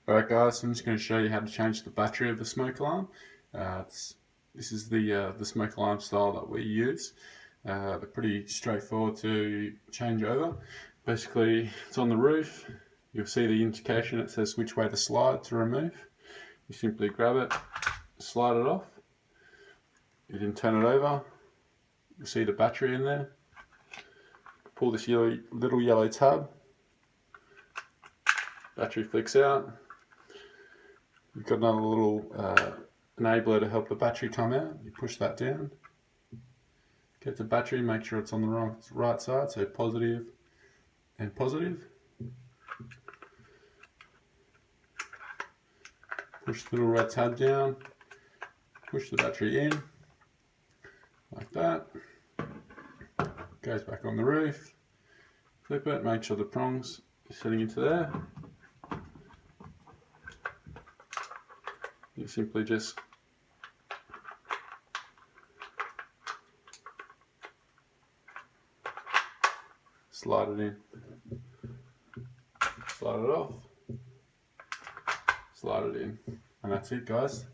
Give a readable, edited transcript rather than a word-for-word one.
Alright guys, I'm just going to show you how to change the battery of the smoke alarm. This is the smoke alarm style that we use. They're pretty straightforward to change over. Basically, it's on the roof. You'll see the indication that says which way to slide to remove. You simply grab it, slide it off. You then turn it over. You'll see the battery in there. Pull this little yellow tab. Battery flicks out. You've got another little enabler to help the battery come out. You push that down. Get the battery, make sure it's on the right side, so positive and positive. Push the little red tab down. Push the battery in, like that. Goes back on the roof. Flip it, make sure the prongs are sitting into there. You simply just slide it in, slide it off, slide it in, and that's it guys.